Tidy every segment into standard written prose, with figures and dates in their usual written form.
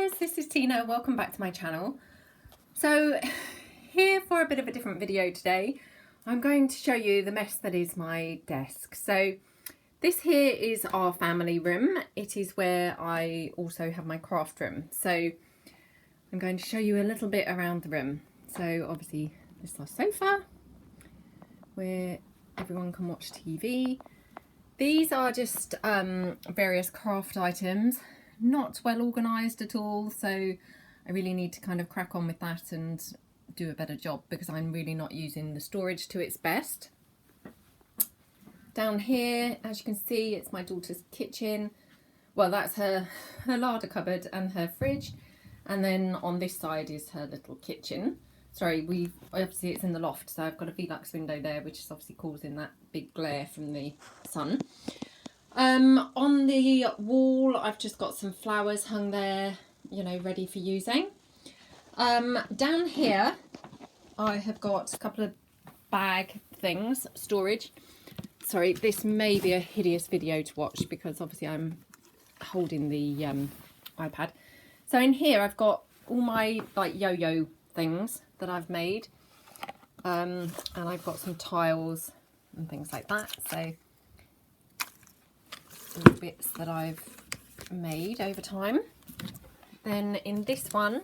guys, this is Tina. Welcome back to my channel. So here for a bit of a different video today, I'm going to show you the mess that is my desk. So this here is our family room. It is where I also have my craft room. So I'm going to show you a little bit around the room. So obviously this is our sofa where everyone can watch TV. These are just various craft items. Not well organised at all, so I really need to kind of crack on with that and do a better job because I'm really not using the storage to its best. Down here, as you can see, it's my daughter's kitchen. Well, that's her larder cupboard and her fridge, and then on this side is her little kitchen. Sorry, obviously it's in the loft, so I've got a Velux window there, which is obviously causing that big glare from the sun. On the wall, I've just got some flowers hung there, you know, ready for using. Down here, I have got a couple of bag things, storage. Sorry, this may be a hideous video to watch because obviously I'm holding the iPad. So in here, I've got all my like yo-yo things that I've made, and I've got some tiles and things like that. So little bits that I've made over time. Then in this one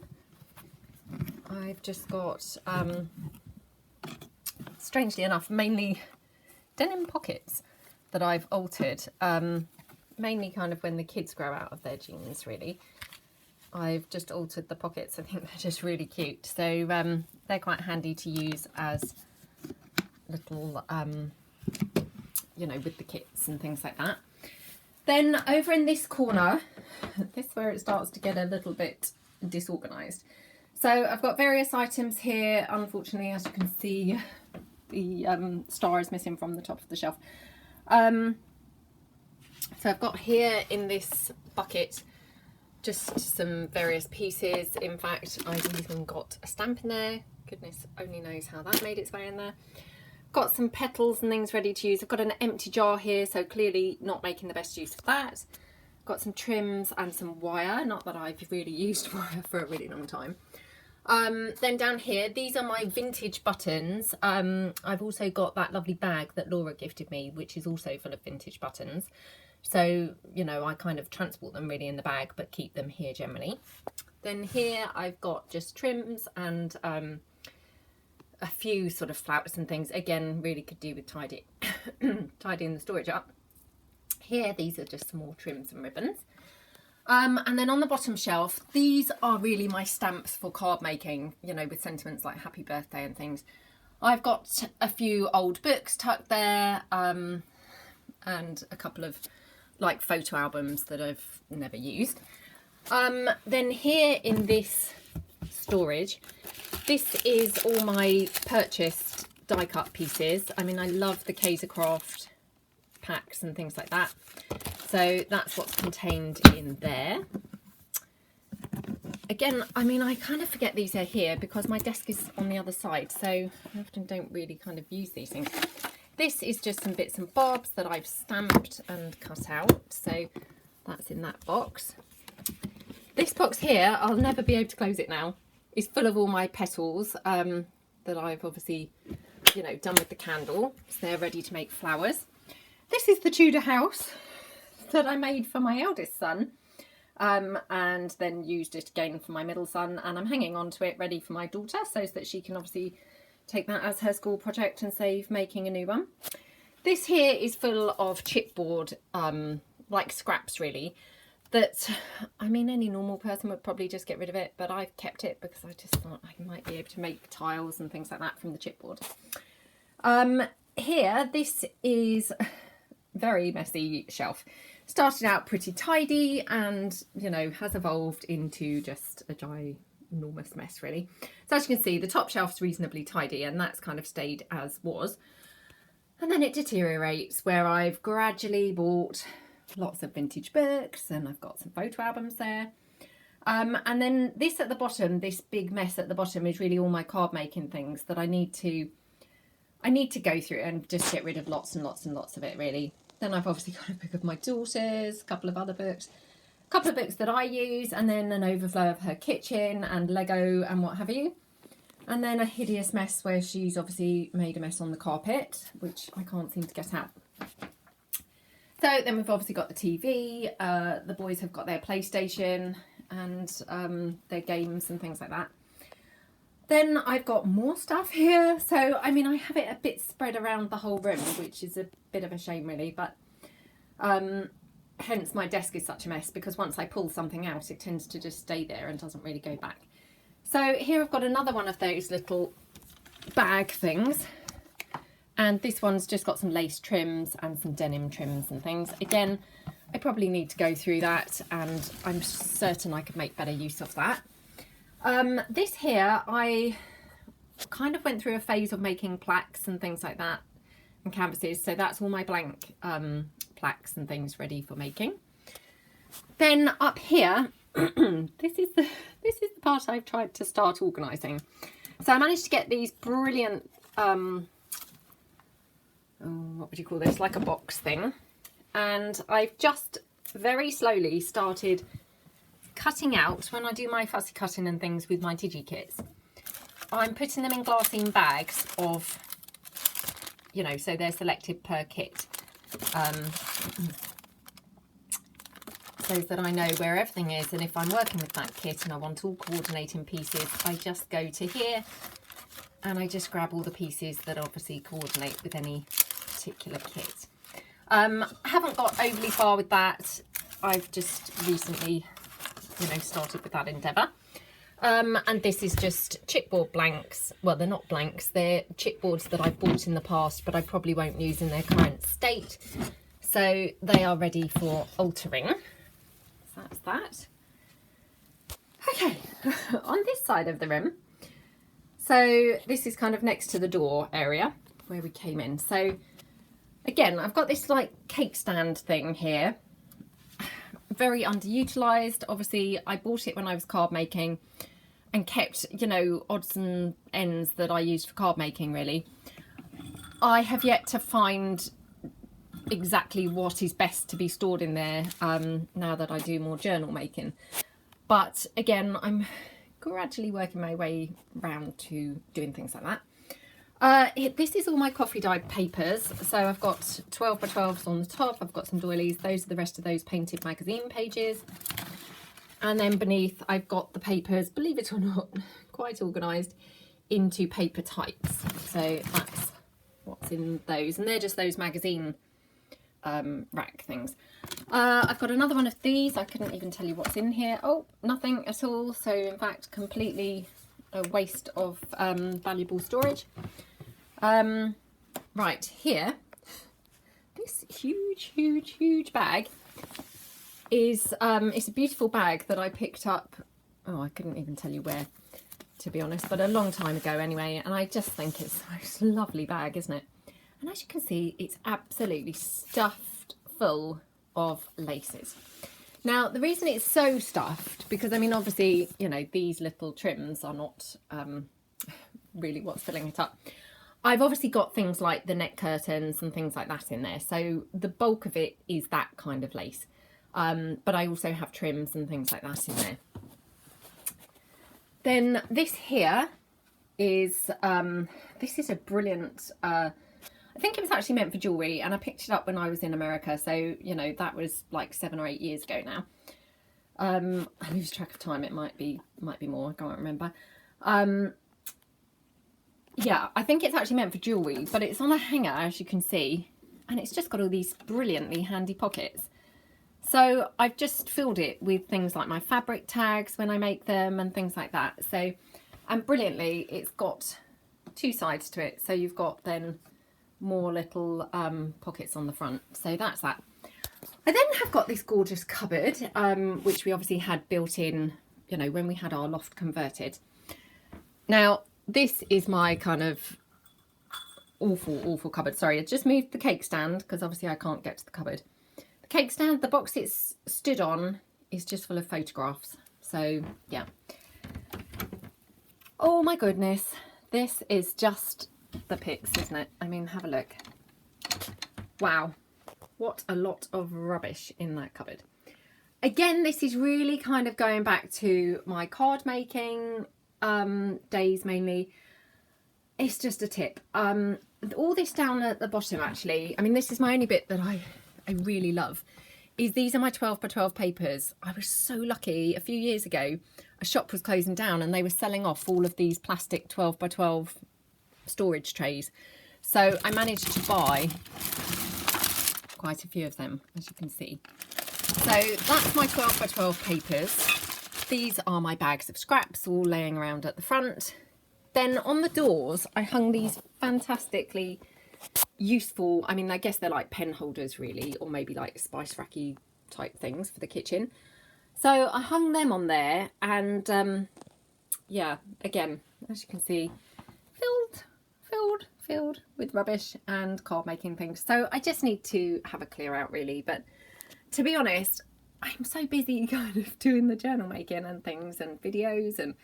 I've just got strangely enough mainly denim pockets that I've altered, mainly kind of when the kids grow out of their jeans. Really, I've just altered the pockets. I think they're just really cute, so they're quite handy to use as little you know, with the kits and things like that. Then over in this corner, this is where it starts to get a little bit disorganised. So I've got various items here. Unfortunately, as you can see, the star is missing from the top of the shelf. So I've got here in this bucket just some various pieces. In fact, I've even got a stamp in there. Goodness only knows how that made its way in there. Got some petals and things ready to use. I've got an empty jar here, so clearly not making the best use of that. Got some trims and some wire, not that I've really used wire for a really long time. Then down here, these are my vintage buttons. I've also got that lovely bag that Laura gifted me, which is also full of vintage buttons. So, you know, I kind of transport them really in the bag, but keep them here generally. Then here I've got just trims and a few sort of flowers and things. Again, really could do with tidying the storage up. Here, these are just some more trims and ribbons. And then on the bottom shelf, these are really my stamps for card making, you know, with sentiments like happy birthday and things. I've got a few old books tucked there, and a couple of like photo albums that I've never used. Then here in this storage, this is all my purchased die cut pieces. I mean, I love the Kaiser Craft packs and things like that. So that's what's contained in there. Again, I mean, I kind of forget these are here because my desk is on the other side, so I often don't really kind of use these things. This is just some bits and bobs that I've stamped and cut out, so that's in that box. This box here, I'll never be able to close it now. It's full of all my petals that I've obviously, you know, done with the candle. So they're ready to make flowers. This is the Tudor house that I made for my eldest son, and then used it again for my middle son, and I'm hanging on to it ready for my daughter so that she can obviously take that as her school project and save making a new one. This here is full of chipboard, like scraps really, that, I mean, any normal person would probably just get rid of it, but I've kept it because I just thought I might be able to make tiles and things like that from the chipboard. Here, this is a very messy shelf. Started out pretty tidy and, you know, has evolved into just a ginormous mess really. So as you can see, the top shelf's reasonably tidy and that's kind of stayed as was. And then it deteriorates where I've gradually bought lots of vintage books and I've got some photo albums there. And then this at the bottom, this big mess at the bottom is really all my card making things that I need to go through and just get rid of lots and lots and lots of it really. Then I've obviously got a book of my daughter's, a couple of other books, couple of books that I use, and then an overflow of her kitchen and Lego and what have you. And then a hideous mess where she's obviously made a mess on the carpet, which I can't seem to get out. So then we've obviously got the TV, the boys have got their PlayStation and their games and things like that. Then I've got more stuff here. So, I mean, I have it a bit spread around the whole room, which is a bit of a shame really, but hence my desk is such a mess, because once I pull something out, it tends to just stay there and doesn't really go back. So here I've got another one of those little bag things. And this one's just got some lace trims and some denim trims and things. Again, I probably need to go through that, and I'm certain I could make better use of that. This here, I kind of went through a phase of making plaques and things like that and canvases. So that's all my blank plaques and things ready for making. Then up here, this is the part I've tried to start organising. So I managed to get these brilliant, what would you call this? Like a box thing. And I've just very slowly started cutting out, when I do my fussy cutting and things with my DigiKits, I'm putting them in glassine bags of, you know, so they're selected per kit, so that I know where everything is. And if I'm working with that kit and I want all coordinating pieces, I just go to here and I just grab all the pieces that obviously coordinate with any particular kit. I haven't got overly far with that. I've just recently, you know, started with that endeavour. And this is just chipboard blanks. Well, they're not blanks, they're chipboards that I've bought in the past, but I probably won't use in their current state. So they are ready for altering. So that's that. Okay, on this side of the room, so this is kind of next to the door area where we came in. So again, I've got this like cake stand thing here. Very underutilized. Obviously I bought it when I was card making and kept, you know, odds and ends that I used for card making really. I have yet to find exactly what is best to be stored in there now that I do more journal making. But again, I'm gradually working my way round to doing things like that. This is all my coffee dyed papers. So I've got 12 by 12s on the top. I've got some doilies. Those are the rest of those painted magazine pages. And then beneath I've got the papers, believe it or not, quite organised into paper types. So that's what's in those. And they're just those magazine rack things. I've got another one of these. I couldn't even tell you what's in here. Oh, nothing at all. So in fact, completely a waste of valuable storage. Right here, this huge bag is it's a beautiful bag that I picked up, oh, I couldn't even tell you where, to be honest, but a long time ago anyway, and I just think it's the most lovely bag, isn't it? And as you can see, it's absolutely stuffed full of laces. Now, the reason it's so stuffed, because I mean, obviously, you know, these little trims are not really what's filling it up. I've obviously got things like the neck curtains and things like that in there. So the bulk of it is that kind of lace. But I also have trims and things like that in there. Then this here is, this is a brilliant, I think it was actually meant for jewellery, and I picked it up when I was in America. So, you know, that was like 7 or 8 years ago now. I lose track of time. It might be more. I can't remember. Yeah, I think it's actually meant for jewellery, but it's on a hanger, as you can see, and it's just got all these brilliantly handy pockets. So I've just filled it with things like my fabric tags when I make them and things like that. So, and brilliantly, it's got 2 sides to it. So you've got then more little pockets on the front. So that's that. I then have got this gorgeous cupboard, which we obviously had built in, you know, when we had our loft converted. Now, this is my kind of awful cupboard. Sorry, I just moved the cake stand because obviously I can't get to the cupboard. The cake stand, the box it's stood on is just full of photographs. So, yeah. Oh my goodness. This is just the pics, isn't it? I mean, have a look. Wow. What a lot of rubbish in that cupboard. again, this is really kind of going back to my card making days mainly. It's just a tip. All this down at the bottom, actually, I mean, this is my only bit that I really love, is these are my 12 by 12 papers. I was so lucky a few years ago, a shop was closing down and they were selling off all of these plastic 12 by 12 storage trays. So I managed to buy quite a few of them, as you can see. So that's my 12 by 12 papers. These are my bags of scraps all laying around at the front. Then on the doors, I hung these fantastically useful, I mean, I guess they're like pen holders really, or maybe like spice racky type things for the kitchen. So I hung them on there, and yeah, again, as you can see, filled with rubbish and card making things. So I just need to have a clear out really, but to be honest, I'm so busy kind of doing the journal making and things and videos and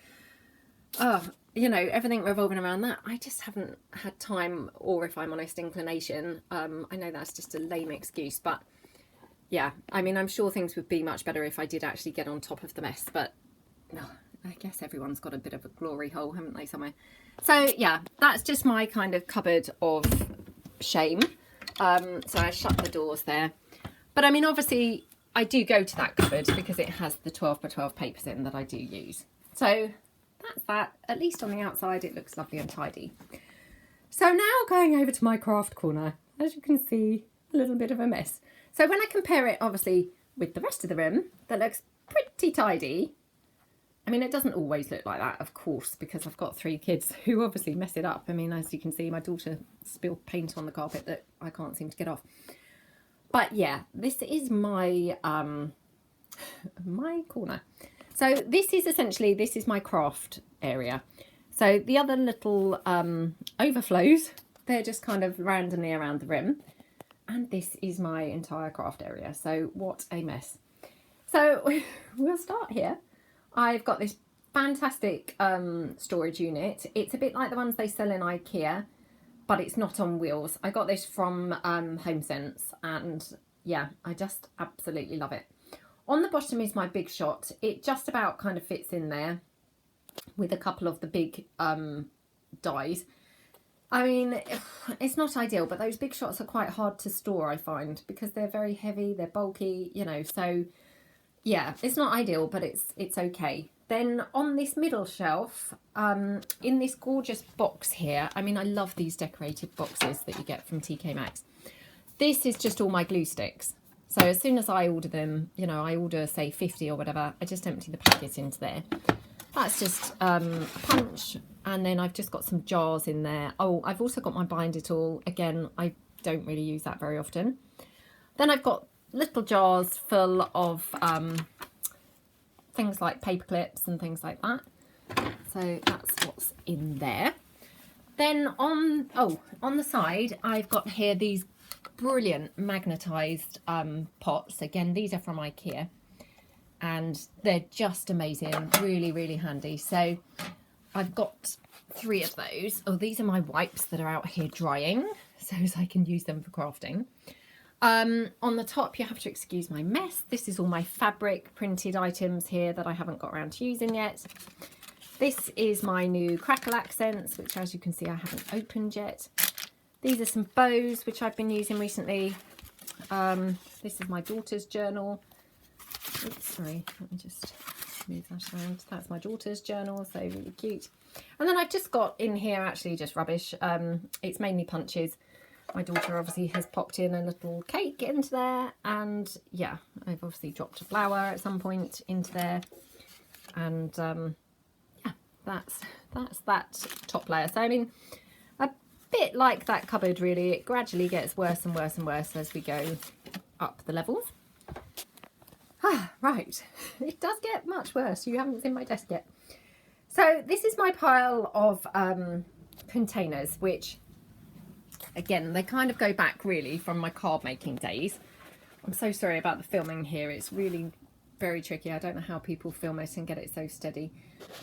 you know, everything revolving around that. I just haven't had time, or if I'm honest, inclination. I know that's just a lame excuse, but yeah, I mean, I'm sure things would be much better if I did actually get on top of the mess, but no, I guess everyone's got a bit of a glory hole, haven't they, somewhere? So yeah, that's just my kind of cupboard of shame. So I shut the doors there. But I mean, obviously, I do go to that cupboard because it has the 12 by 12 papers in that I do use. So that's that. At least on the outside, it looks lovely and tidy. So now going over to my craft corner, as you can see, a little bit of a mess. So when I compare it, obviously, with the rest of the room, that looks pretty tidy. I mean, it doesn't always look like that, of course, because I've got 3 kids who obviously mess it up. I mean, as you can see, my daughter spilled paint on the carpet that I can't seem to get off. But yeah, this is my my corner. So this is essentially, this is my craft area. So the other little overflows, they're just kind of randomly around the rim. And this is my entire craft area. So what a mess. So we'll start here. I've got this fantastic storage unit. It's a bit like the ones they sell in IKEA, but it's not on wheels. I got this from HomeSense, and yeah, I just absolutely love it. On the bottom is my big shot. It just about kind of fits in there with a couple of the big dies. I mean, it's not ideal, but those big shots are quite hard to store, I find, because they're very heavy, they're bulky, you know, so yeah, it's not ideal, but it's okay. Then on this middle shelf, in this gorgeous box here, I mean, I love these decorated boxes that you get from TK Maxx. This is just all my glue sticks. So as soon as I order them, you know, I order, say, 50 or whatever, I just empty the packet into there. That's just a punch, and then I've just got some jars in there. Oh, I've also got my binder tool. Again, I don't really use that very often. Then I've got little jars full of things like paper clips and things like that. So that's what's in there. Then on the side, I've got here these brilliant magnetised pots. Again, these are from IKEA. And they're just amazing, really, really handy. So I've got 3 of those. Oh, these are my wipes that are out here drying, so as I can use them for crafting. On the top, you have to excuse my mess. This is all my fabric printed items here that I haven't got around to using yet. This is my new crackle accents, which, as you can see, I haven't opened yet. These are some bows, which I've been using recently. This is my daughter's journal. Oops, sorry, let me just move that around. That's my daughter's journal, so really cute. And then I've just got in here actually just rubbish. It's mainly punches. My daughter obviously has popped in a little cake into there, and yeah, I've obviously dropped a flower at some point into there, and yeah, that's that top layer. So I mean, a bit like that cupboard really, it gradually gets worse and worse and worse as we go up the levels. Right, it does get much worse. You haven't seen my desk yet. So this is my pile of containers, which again, they kind of go back really from my card making days. I'm so sorry about the filming here. It's really very tricky. I don't know how people film it and get it so steady.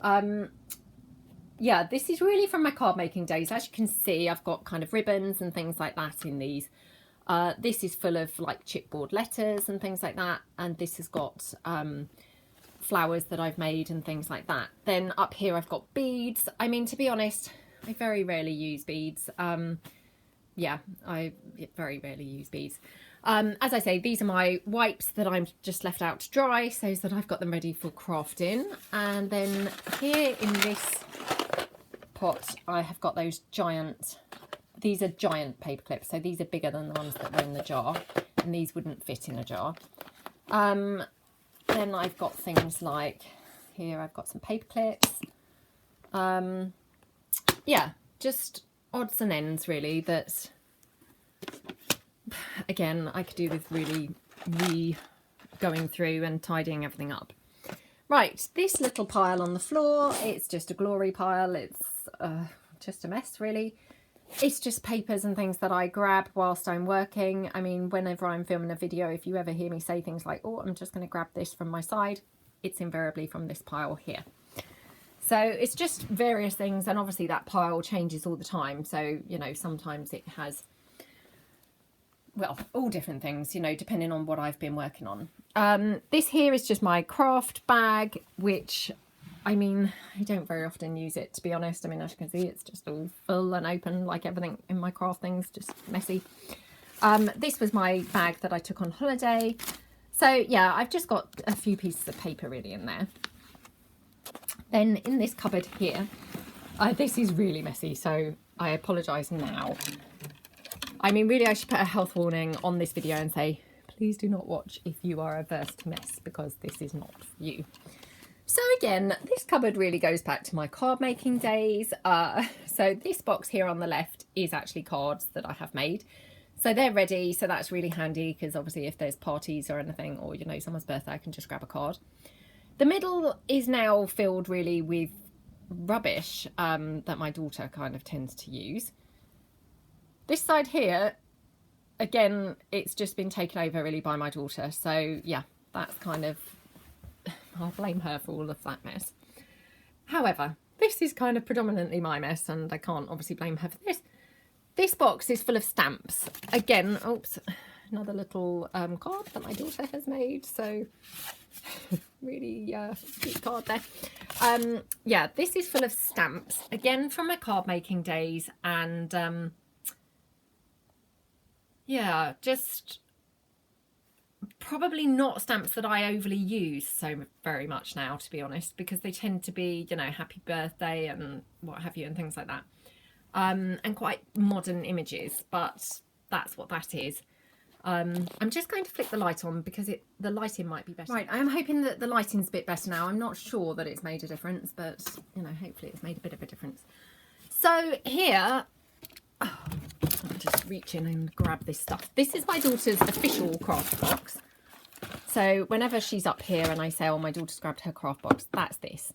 Yeah, this is really from my card making days. As you can see, I've got kind of ribbons and things like that in these. This is full of like chipboard letters and things like that. And this has got flowers that I've made and things like that. Then up here I've got beads. I mean, to be honest, I very rarely use beads. Yeah, I very rarely use beads. As I say, these are my wipes that I'm just left out to dry so that I've got them ready for crafting. And then here in this pot, I have got those giant, these are giant paper clips. So these are bigger than the ones that were in the jar, and these wouldn't fit in a jar. Then I've got things like, here I've got some paper clips. Yeah, just odds and ends really that, again, I could do with really going through and tidying everything up. Right, this little pile on the floor, it's just a glory pile. It's just a mess really. It's just papers and things that I grab whilst I'm working. I mean, whenever I'm filming a video, if you ever hear me say things like, oh, I'm just going to grab this from my side, it's invariably from this pile here. So it's just various things, and obviously that pile changes all the time. So, you know, sometimes it has, well, all different things, you know, depending on what I've been working on. This here is just my craft bag, which, I mean, I don't very often use it, to be honest. I mean, as you can see, it's just all full and open, like everything in my craft things, just messy. This was my bag that I took on holiday. So yeah, I've just got a few pieces of paper really in there. Then in this cupboard here, this is really messy, so I apologise now. I mean, really, I should put a health warning on this video and say, please do not watch if you are averse to mess, because this is not for you. So again, this cupboard really goes back to my card making days. So this box here on the left is actually cards that I have made. So they're ready, so that's really handy, because obviously if there's parties or anything, or, you know, someone's birthday, I can just grab a card. The middle is now filled really with rubbish that my daughter kind of tends to use. This side here, again, it's just been taken over really by my daughter. So yeah, that's kind of, I'll blame her for all of that mess. However, this is kind of predominantly my mess, and I can't obviously blame her for this. This box is full of stamps. Again, oops, another little card that my daughter has made. So really cute card there. Yeah, this is full of stamps, again from my card making days, and yeah, just probably not stamps that I overly use so very much now, to be honest, because they tend to be, you know, happy birthday and what have you and things like that, and quite modern images, but that's what that is. I'm just going to flick the light on because the lighting might be better. Right, I'm hoping that the lighting's a bit better now. I'm not sure that it's made a difference, but, you know, hopefully it's made a bit of a difference. So here, oh, I'll just reach in and grab this stuff. This is my daughter's official craft box. So whenever she's up here and I say, oh, my daughter's grabbed her craft box, that's this.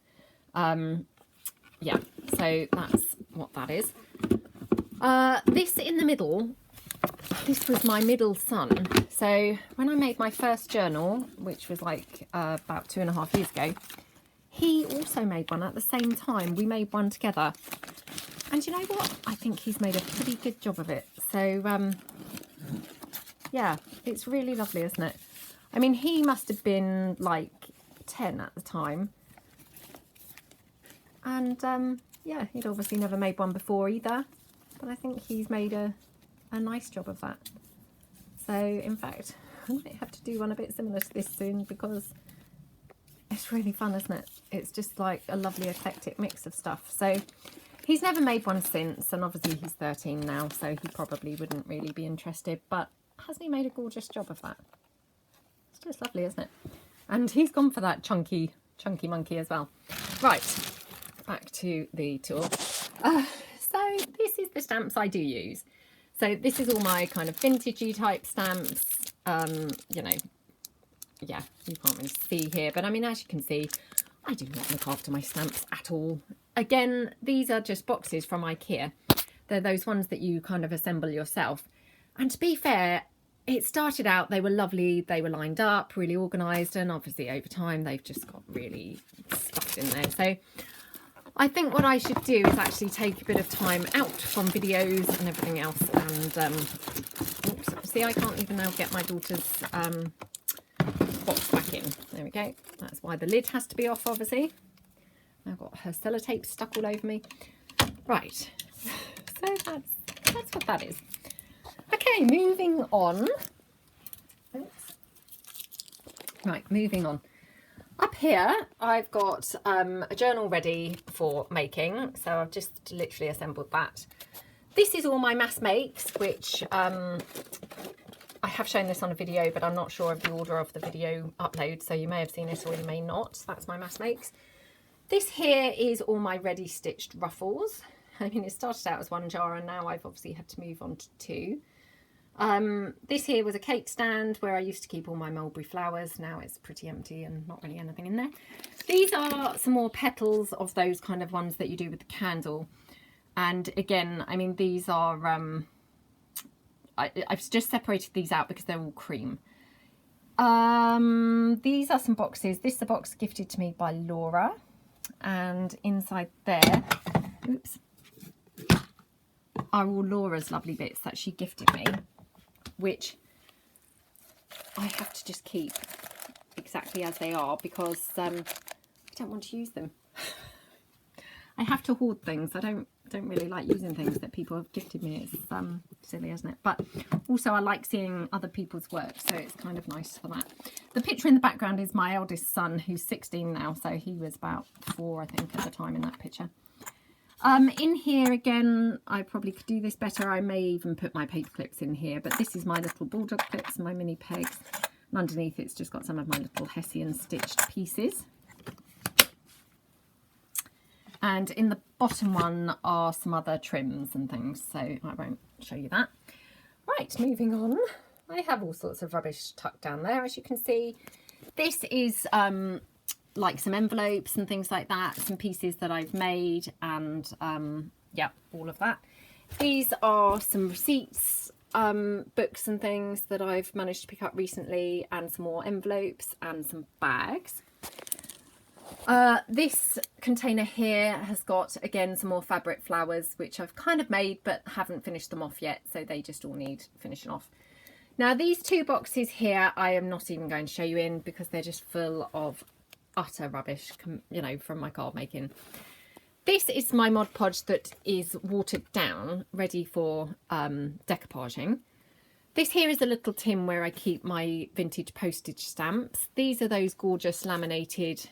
Yeah, so that's what that is. This in the middle, this was my middle son. So when I made my first journal, which was like about 2.5 years ago, he also made one at the same time. We made one together. And you know what? I think he's made a pretty good job of it. So, yeah, it's really lovely, isn't it? I mean, he must have been like 10 at the time. And, yeah, he'd obviously never made one before either. But I think he's made a nice job of that. So, in fact, I might have to do one a bit similar to this soon, because it's really fun, isn't it? It's just like a lovely eclectic mix of stuff. So he's never made one since, and obviously he's 13 now, so he probably wouldn't really be interested, but hasn't he made a gorgeous job of that? It's just lovely, isn't it? And he's gone for that chunky monkey as well. Right, back to the tool. So this is the stamps I do use. So this is all my kind of vintagey type stamps. You know, yeah, you can't really see here, but I mean, as you can see, I do not look after my stamps at all. Again, these are just boxes from IKEA. They're those ones that you kind of assemble yourself. And to be fair, it started out, they were lovely, they were lined up, really organised, and obviously over time they've just got really stuffed in there. So I think what I should do is actually take a bit of time out from videos and everything else. And oops, see, I can't even now get my daughter's box back in. There we go. That's why the lid has to be off, obviously. I've got her sellotape stuck all over me. Right, so that's what that is. Okay, moving on. Oops. Right, moving on. Up here, I've got a journal ready for making, so I've just literally assembled that. This is all my mass makes, which I have shown this on a video, but I'm not sure of the order of the video upload, so you may have seen it or you may not. That's my mass makes. This here is all my ready stitched ruffles. I mean, it started out as one jar and now I've obviously had to move on to two. This here was a cake stand where I used to keep all my mulberry flowers. Now it's pretty empty and not really anything in there. These are some more petals of those kind of ones that you do with the candle. And again, I mean, these are, I've just separated these out because they're all cream. These are some boxes. This is a box gifted to me by Laura. And inside there, oops, are all Laura's lovely bits that she gifted me, which I have to just keep exactly as they are because I don't want to use them. I have to hoard things. I don't really like using things that people have gifted me. It's silly, isn't it? But also I like seeing other people's work, so it's kind of nice for that. The picture in the background is my eldest son, who's 16 now, so he was about 4, I think, at the time in that picture. In here again, I probably could do this better. I may even put my paper clips in here, but this is my little bulldog clips and my mini pegs. And underneath it's just got some of my little Hessian stitched pieces. And in the bottom one are some other trims and things, so I won't show you that. Right, moving on. I have all sorts of rubbish tucked down there, as you can see. This is like some envelopes and things like that, some pieces that I've made, and yeah, all of that. These are some receipts, books and things that I've managed to pick up recently, and some more envelopes and some bags. This container here has got, again, some more fabric flowers, which I've kind of made but haven't finished them off yet, so they just all need finishing off. Now these two boxes here I am not even going to show you in because they're just full of utter rubbish, you know, from my card making. This is my Mod Podge that is watered down, ready for decoupaging. This here is a little tin where I keep my vintage postage stamps. These are those gorgeous laminated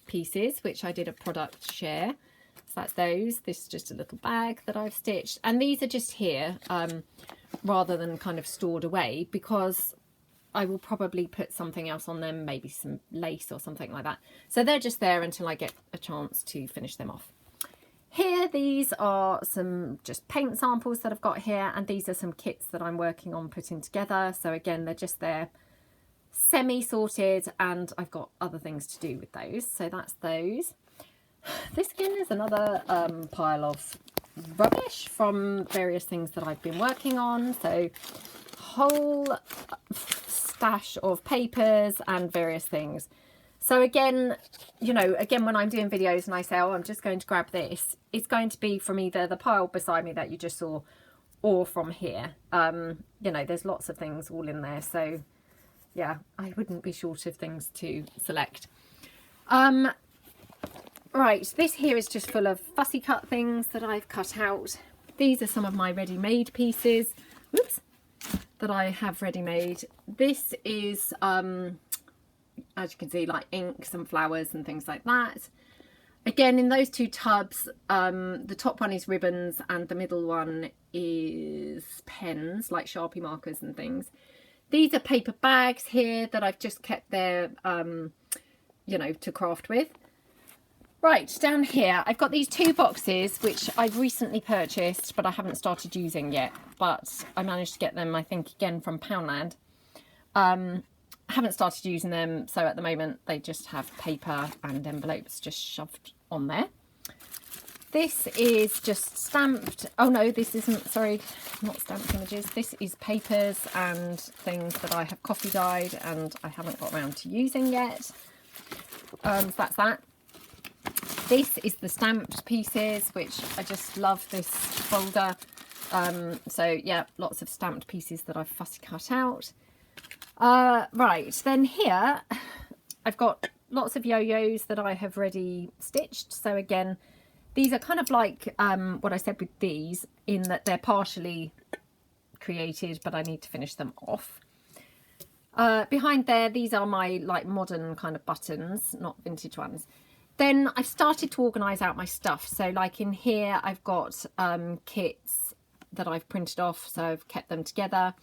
pieces which I did a product share, so that's those. This is just a little bag that I've stitched, and these are just here rather than kind of stored away because I will probably put something else on them, maybe some lace or something like that. So they're just there until I get a chance to finish them off. Here, these are some just paint samples that I've got here, and these are some kits that I'm working on putting together. So again, they're just there semi-sorted, and I've got other things to do with those. So that's those. This again is another pile of rubbish from various things that I've been working on. So whole stash of papers and various things. So again, you know, again, when I'm doing videos and I say, oh, I'm just going to grab this, it's going to be from either the pile beside me that you just saw or from here. You know, there's lots of things all in there. So yeah, I wouldn't be short of things to select. Right, this here is just full of fussy cut things that I've cut out. These are some of my ready-made pieces. Whoops. That I have ready-made. This is, as you can see, like inks and flowers and things like that. Again, in those two tubs, the top one is ribbons and the middle one is pens, like Sharpie markers and things. These are paper bags here that I've just kept there, you know, to craft with. Right, down here, I've got these two boxes, which I've recently purchased, but I haven't started using yet. But I managed to get them, I think, again, from Poundland. I haven't started using them, so at the moment, they just have paper and envelopes just shoved on there. This is just stamped. Oh, no, this isn't, sorry, not stamped images. This is papers and things that I have coffee dyed and I haven't got around to using yet. So that's that. This is the stamped pieces, which I just love this folder. So yeah, lots of stamped pieces that I've fussy cut out. Right, then here I've got lots of yo-yos that I have ready stitched. So again, these are kind of like what I said with these, in that they're partially created, but I need to finish them off. Behind there, these are my like modern kind of buttons, not vintage ones. Then I've started to organise out my stuff. So like in here, I've got kits that I've printed off, so I've kept them together.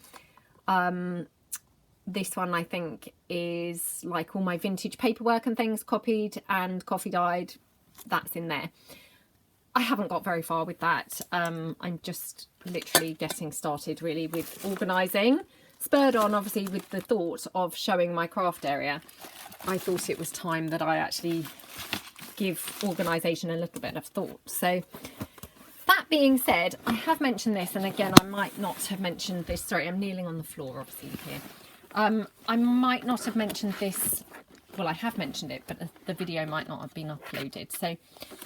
This one I think is like all my vintage paperwork and things copied and coffee dyed. That's in there. I haven't got very far with that. I'm just literally getting started really with organising. Spurred on obviously with the thought of showing my craft area. I thought it was time that I actually give organisation a little bit of thought. So that being said, I have mentioned this, and again I might not have mentioned this. Sorry, I'm kneeling on the floor obviously here. I might not have mentioned this. Well, I have mentioned it, but the video might not have been uploaded. So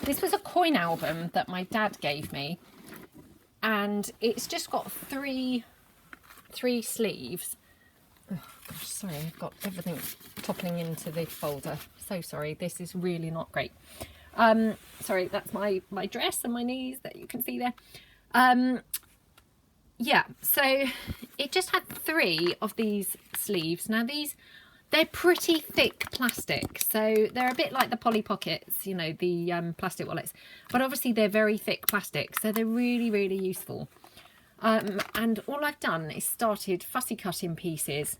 this was a coin album that my dad gave me, and it's just got three sleeves. Oh gosh, sorry, I've got everything toppling into the folder. So sorry, this is really not great. Sorry, that's my dress and my knees that you can see there. Yeah, so it just had 3 of these sleeves. Now they're pretty thick plastic, so they're a bit like the Polly Pockets, you know, the plastic wallets, but obviously they're very thick plastic, so they're really, really useful. And all I've done is started fussy cutting pieces.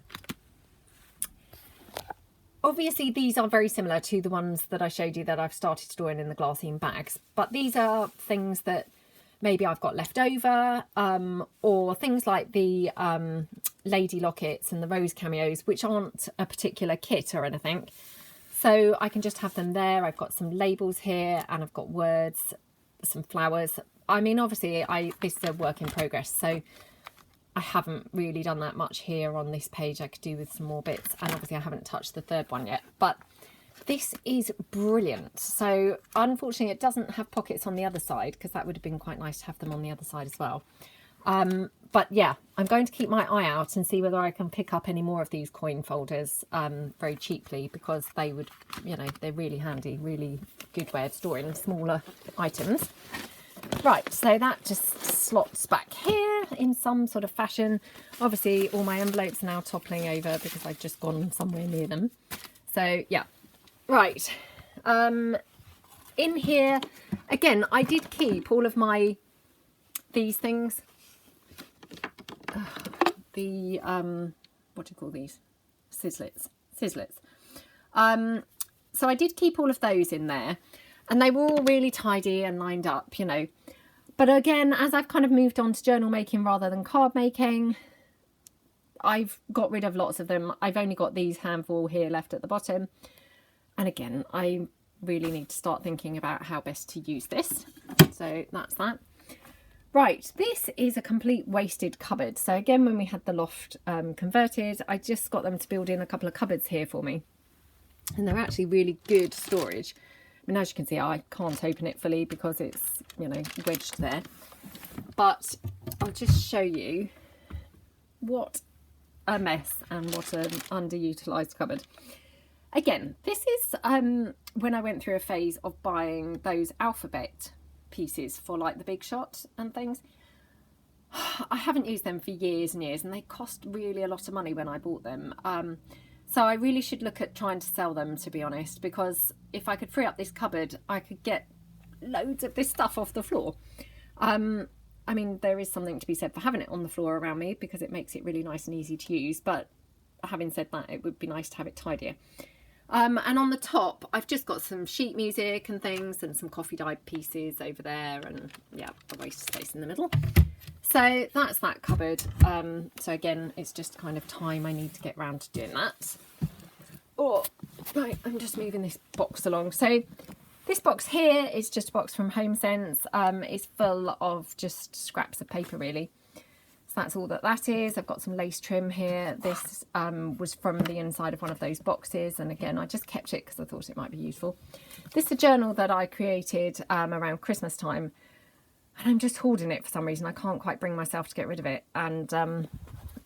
Obviously these are very similar to the ones that I showed you that I've started storing in the glassine bags, but these are things that maybe I've got left over, or things like the lady lockets and the rose cameos, which aren't a particular kit or anything. So I can just have them there. I've got some labels here, and I've got words, some flowers. I mean, obviously this is a work in progress, so I haven't really done that much here on this page. I could do with some more bits, and obviously I haven't touched the 3rd one yet, but this is brilliant. So unfortunately it doesn't have pockets on the other side, because that would have been quite nice to have them on the other side as well. But yeah, I'm going to keep my eye out and see whether I can pick up any more of these coin folders very cheaply, because they would, you know, they're really handy, really good way of storing smaller items. Right, so that just slots back here in some sort of fashion. Obviously all my envelopes are now toppling over because I've just gone somewhere near them. So yeah. Right, in here, again, I did keep all of these things, the, what do you call these? Sizzlets. So I did keep all of those in there, and they were all really tidy and lined up, you know. But again, as I've kind of moved on to journal making rather than card making, I've got rid of lots of them. I've only got these handful here left at the bottom. And again, I really need to start thinking about how best to use this. So that's that. Right, this is a complete wasted cupboard. So again, when we had the loft converted, I just got them to build in a couple of cupboards here for me. And they're actually really good storage. I mean, as you can see, I can't open it fully because it's, you know, wedged there. But I'll just show you what a mess and what an underutilised cupboard. Again, this is when I went through a phase of buying those alphabet pieces for like the Big Shot and things. I haven't used them for years and years, and they cost really a lot of money when I bought them. So I really should look at trying to sell them, to be honest, because if I could free up this cupboard, I could get loads of this stuff off the floor. I mean, there is something to be said for having it on the floor around me because it makes it really nice and easy to use. But having said that, it would be nice to have it tidier. And on the top, I've just got some sheet music and things and some coffee dyed pieces over there, and yeah, a waste of space in the middle. So that's that cupboard. So again, it's just kind of time I need to get round to doing that. Oh, right, I'm just moving this box along. So this box here is just a box from HomeSense. It's full of just scraps of paper, really. So that's all that is. I've got some lace trim here. This was from the inside of one of those boxes, and again I just kept it because I thought it might be useful. This is a journal that I created around Christmas time, and I'm just hoarding it for some reason. I can't quite bring myself to get rid of it, and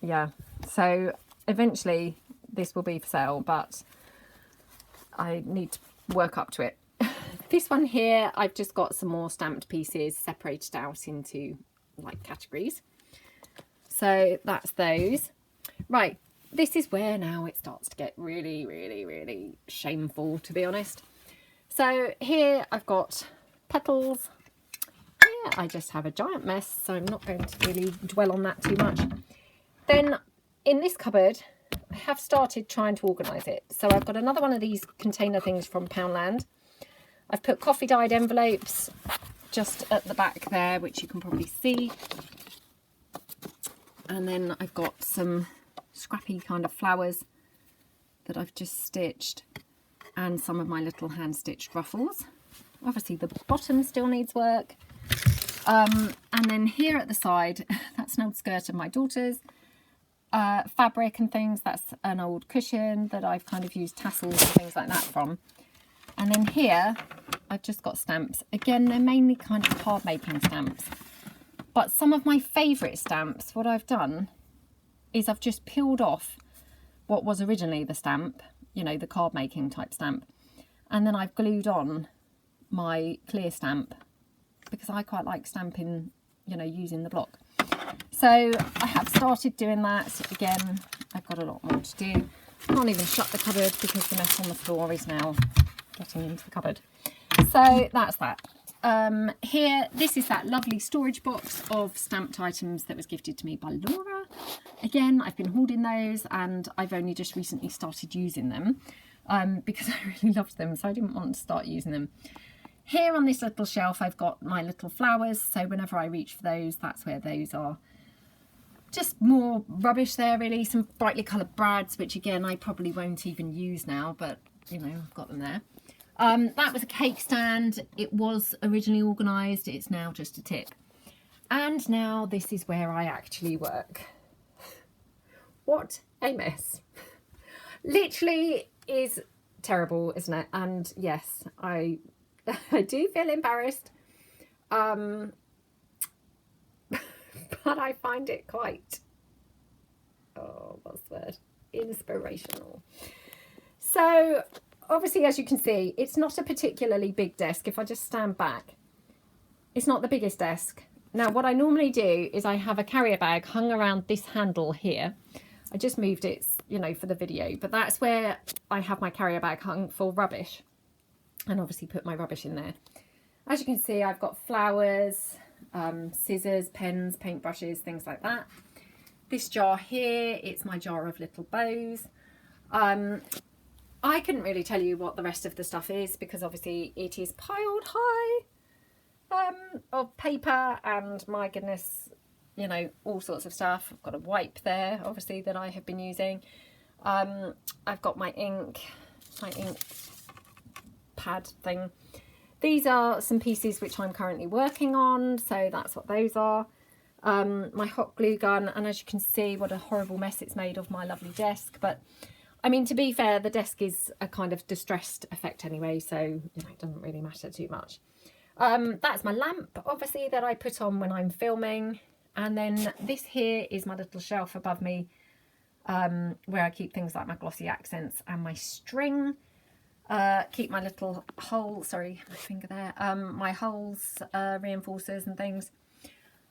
yeah, so eventually this will be for sale, but I need to work up to it. This one here, I've just got some more stamped pieces separated out into like categories. So that's those. Right, this is where now it starts to get really, really, really shameful, to be honest. So here I've got petals. Here I just have a giant mess, so I'm not going to really dwell on that too much. Then in this cupboard, I have started trying to organise it. So I've got another one of these container things from Poundland. I've put coffee dyed envelopes just at the back there, which you can probably see. And then I've got some scrappy kind of flowers that I've just stitched, and some of my little hand stitched ruffles. Obviously the bottom still needs work. And then here at the side, that's an old skirt of my daughter's. Fabric and things, that's an old cushion that I've kind of used tassels and things like that from. And then here I've just got stamps. Again, they're mainly kind of card making stamps, but some of my favourite stamps, what I've done is I've just peeled off what was originally the stamp, you know, the card making type stamp, and then I've glued on my clear stamp because I quite like stamping, you know, using the block. So I have started doing that. Again, I've got a lot more to do. Can't even shut the cupboard because the mess on the floor is now getting into the cupboard. So that's that. Here, this is that lovely storage box of stamped items that was gifted to me by Laura. Again, I've been hoarding those, and I've only just recently started using them because I really loved them, so I didn't want to start using them. Here on this little shelf, I've got my little flowers, so whenever I reach for those, that's where those are. Just more rubbish there, really. Some brightly coloured brads, which again I probably won't even use now, but you know, I've got them there. That was a cake stand. It was originally organised. It's now just a tip. And now this is where I actually work. What a mess. Literally is terrible, isn't it? And yes, I do feel embarrassed. But I find it quite, oh, what's the word? Inspirational. So obviously, as you can see, it's not a particularly big desk. If I just stand back, it's not the biggest desk. Now, what I normally do is I have a carrier bag hung around this handle here. I just moved it, you know, for the video, but that's where I have my carrier bag hung for rubbish, and obviously put my rubbish in there. As you can see, I've got flowers, scissors, pens, paintbrushes, things like that. This jar here, it's my jar of little bows. I couldn't really tell you what the rest of the stuff is because obviously it is piled high of paper and my goodness, you know, all sorts of stuff. I've got a wipe there, obviously, that I have been using. I've got my ink pad thing. These are some pieces which I'm currently working on, so that's what those are. My hot glue gun, and as you can see, what a horrible mess it's made of my lovely desk. But I mean, to be fair, the desk is a kind of distressed effect anyway, so you know, it doesn't really matter too much. That's my lamp, obviously, that I put on when I'm filming. And then this here is my little shelf above me, where I keep things like my glossy accents and my string. Keep my little hole, sorry, my finger there, my holes, reinforcers and things.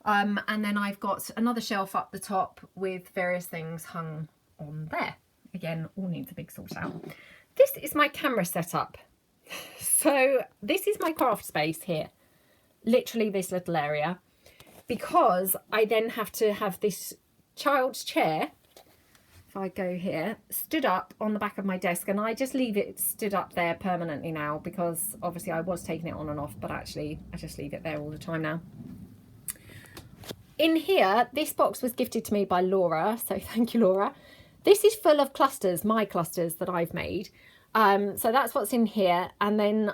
And then I've got another shelf up the top with various things hung on there. Again, all needs a big sort out. This is my camera setup. So this is my craft space here, literally this little area, because I then have to have this child's chair, if I go here, stood up on the back of my desk, and I just leave it stood up there permanently now because obviously I was taking it on and off, but actually I just leave it there all the time now. In here, this box was gifted to me by Laura, so thank you, Laura. This is full of clusters, my clusters that I've made. So that's what's in here. And then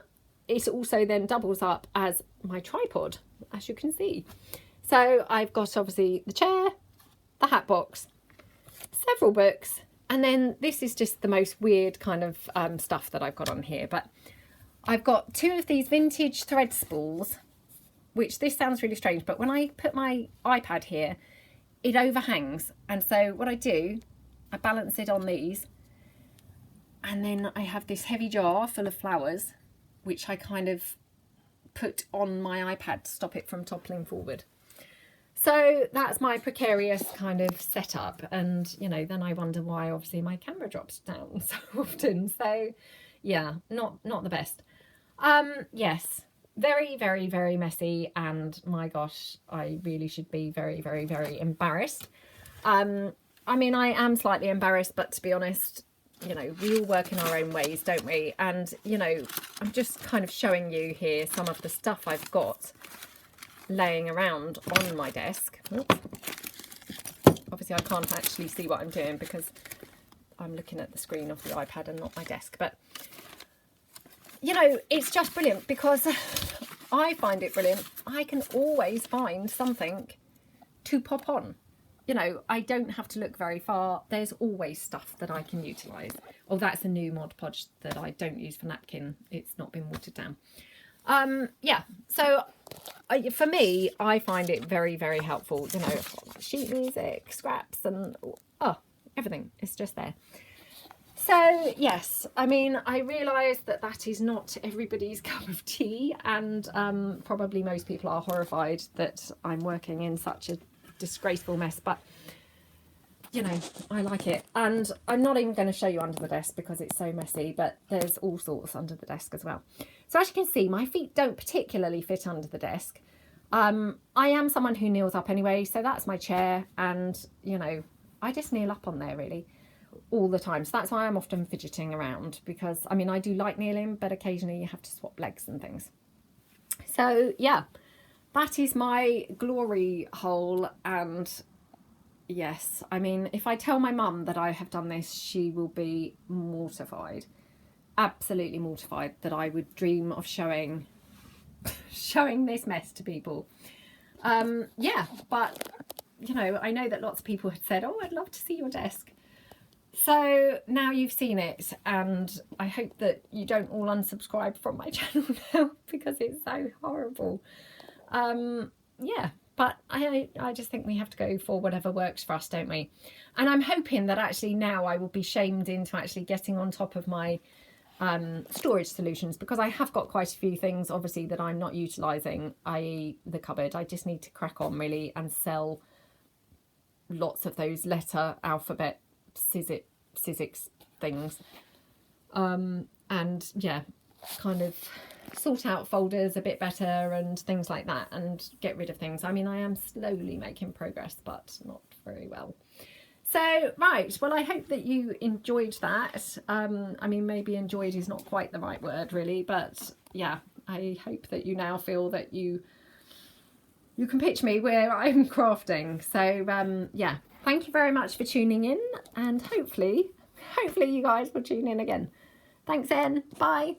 it also then doubles up as my tripod, as you can see. So I've got obviously the chair, the hat box, several books, and then this is just the most weird kind of stuff that I've got on here. But I've got 2 of these vintage thread spools, which this sounds really strange, but when I put my iPad here, it overhangs. And so what I do, I balance it on these, and then I have this heavy jar full of flowers, which I kind of put on my iPad to stop it from toppling forward. So that's my precarious kind of setup. And, you know, then I wonder why obviously my camera drops down so often. So yeah, not the best. Yes, very, very, very messy. And my gosh, I really should be very, very, very embarrassed. I mean, I am slightly embarrassed, but to be honest, you know, we all work in our own ways, don't we? And, you know, I'm just kind of showing you here some of the stuff I've got laying around on my desk. Oops. Obviously, I can't actually see what I'm doing because I'm looking at the screen of the iPad and not my desk. But, you know, it's just brilliant because I find it brilliant. I can always find something to pop on. You know, I don't have to look very far. There's always stuff that I can utilise. Oh, that's a new Mod Podge that I don't use for napkin. It's not been watered down. Yeah, so for me, I find it very, very helpful. You know, sheet music, scraps, and everything is just there. So yes, I mean, I realise that that is not everybody's cup of tea, and probably most people are horrified that I'm working in such a disgraceful mess, but you know, I like it. And I'm not even going to show you under the desk because it's so messy, but there's all sorts under the desk as well. So as you can see, my feet don't particularly fit under the desk. I am someone who kneels up anyway, so that's my chair, and you know, I just kneel up on there really all the time. So that's why I'm often fidgeting around, because I mean, I do like kneeling, but occasionally you have to swap legs and things. So yeah, that is my glory hole. And yes, I mean, if I tell my mum that I have done this, she will be mortified, absolutely mortified, that I would dream of showing this mess to people. Yeah, but you know, I know that lots of people had said, oh, I'd love to see your desk. So now you've seen it, and I hope that you don't all unsubscribe from my channel now because it's so horrible. Yeah, but I just think we have to go for whatever works for us, don't we? And I'm hoping that actually now I will be shamed into actually getting on top of my storage solutions, because I have got quite a few things obviously that I'm not utilising, i.e. the cupboard. I just need to crack on really and sell lots of those letter alphabet Sizzix things, and yeah, kind of sort out folders a bit better and things like that, and get rid of things. I mean, I am slowly making progress, but not very well. So right, well, I hope that you enjoyed that. I mean, maybe enjoyed is not quite the right word really, but yeah, I hope that you now feel that you can picture me where I'm crafting. So yeah, thank you very much for tuning in, and hopefully you guys will tune in again. Thanks, Anne. Bye.